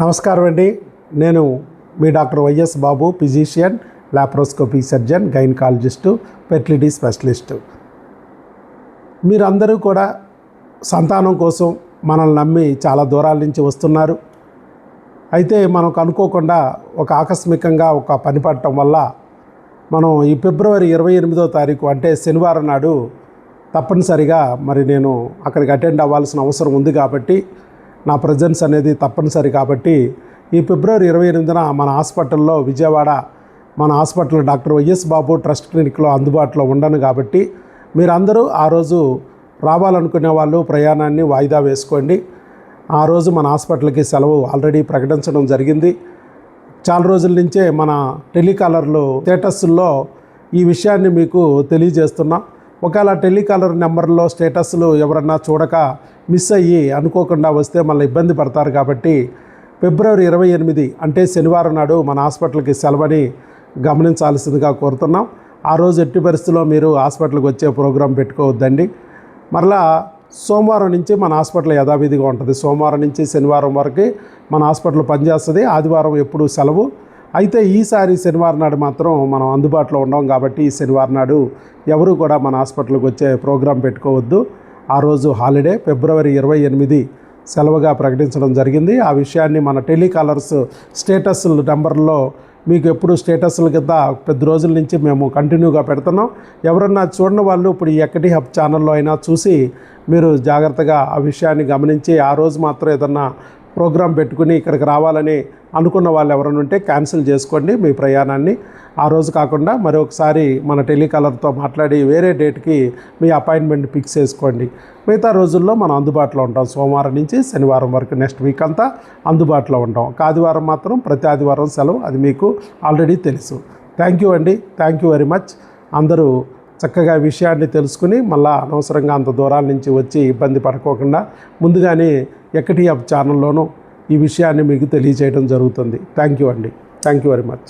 నమస్కారం అండి. నేను మీ doctor YS Babu, physician, laparoscopy surgeon, gynaecologist, fertility specialist. మీరందరూ కూడా సంతానం కోసం మనల్ని నమ్మి చాలా దూరాల నుంచి వస్తున్నారు. అయితే మనకు అనుకోకుండా ఆకస్మికంగా ఒక పని పడటం వల్ల మనం ఈ ఫిబ్రవరి 28వ తారీఖు అంటే శనివారం నాడు తప్పనిసరిగా నేను అక్కడికి అటెండ్ అవ్వాల్సిన అవసరం ఉంది కాబట్టి, నా ప్రజెన్స్ అనేది తప్పనిసరి కాబట్టి ఈ ఫిబ్రవరి 28న మన హాస్పిటల్లో విజయవాడ మన హాస్పిటల్ డాక్టర్ వైఎస్ బాబు ట్రస్ట్ క్లినిక్లో అందుబాటులో ఉండను కాబట్టి మీరందరూ ఆ రోజు రావాలనుకునే వాళ్ళు ప్రయాణాన్ని వాయిదా వేసుకోండి. ఆ రోజు మన హాస్పిటల్కి సెలవు ఆల్రెడీ ప్రకటించడం జరిగింది. చాలా రోజుల నుంచే మన టెలికాలర్లు స్టేటస్ల్లో ఈ విషయాన్ని మీకు తెలియజేస్తున్నాం. ఒకవేళ టెలికాలర్ నెంబర్లో స్టేటస్లు ఎవరన్నా చూడక మిస్ అయ్యి అనుకోకుండా వస్తే మళ్ళీ ఇబ్బంది పడతారు కాబట్టి ఫిబ్రవరి 28 అంటే శనివారం నాడు మన హాస్పిటల్కి సెలవని గమనించాల్సిందిగా కోరుతున్నాం. ఆ రోజు ఎట్టి పరిస్థితుల్లో మీరు హాస్పిటల్కి వచ్చే ప్రోగ్రాం పెట్టుకోవద్దండి. మరలా సోమవారం నుంచి మన హాస్పిటల్ యథావిధిగా ఉంటుంది. సోమవారం నుంచి శనివారం వరకు మన హాస్పిటల్ పనిచేస్తుంది. ఆదివారం ఎప్పుడు సెలవు. అయితే ఈసారి శనివారం నాడు మాత్రం మనం అందుబాటులో ఉన్నాం కాబట్టి ఈ శనివారం నాడు ఎవరు కూడా మన హాస్పిటల్కి వచ్చే ప్రోగ్రాం పెట్టుకోవద్దు. ఆ రోజు హాలిడే. ఫిబ్రవరి 28 సెలవుగా ప్రకటించడం జరిగింది. ఆ విషయాన్ని మన టెలికాలర్స్ స్టేటస్ నెంబర్లో మీకు ఎప్పుడు స్టేటస్ల కింద పెద్ద రోజుల నుంచి మేము కంటిన్యూగా పెడుతున్నాం. ఎవరన్నా చూడని వాళ్ళు ఇప్పుడు ఈ ఎక్కటి హబ్ ఛానల్లో అయినా చూసి మీరు జాగ్రత్తగా ఆ విషయాన్ని గమనించి ఆ రోజు మాత్రం ఏదన్నా ప్రోగ్రాం పెట్టుకుని ఇక్కడికి రావాలని అనుకున్న వాళ్ళు ఎవరైనా ఉంటే క్యాన్సిల్ చేసుకోండి మీ ప్రయాణాన్ని. ఆ రోజు కాకుండా మరొకసారి మన టెలికాలర్తో మాట్లాడి వేరే డేట్కి మీ అపాయింట్మెంట్ ఫిక్స్ చేసుకోండి. మిగతా రోజుల్లో మనం అందుబాటులో ఉంటాం. సోమవారం నుంచి శనివారం వరకు నెక్స్ట్ వీక్ అంతా అందుబాటులో ఉంటాం. ఆదివారం మాత్రం ప్రతి ఆదివారం సెలవు, అది మీకు ఆల్రెడీ తెలుసు. థ్యాంక్ యూ అండి. Thank you very much. అందరూ చక్కగా విషయాన్ని తెలుసుకుని మళ్ళీ అనవసరంగా అంత దూరాల నుంచి వచ్చి ఇబ్బంది పడుకోకుండా ముందుగానే ఎక్కటి హబ్ ఛానల్లోనూ ఈ విషయాన్ని మీకు తెలియజేయడం జరుగుతుంది. థ్యాంక్ యూ అండి. Thank you very much.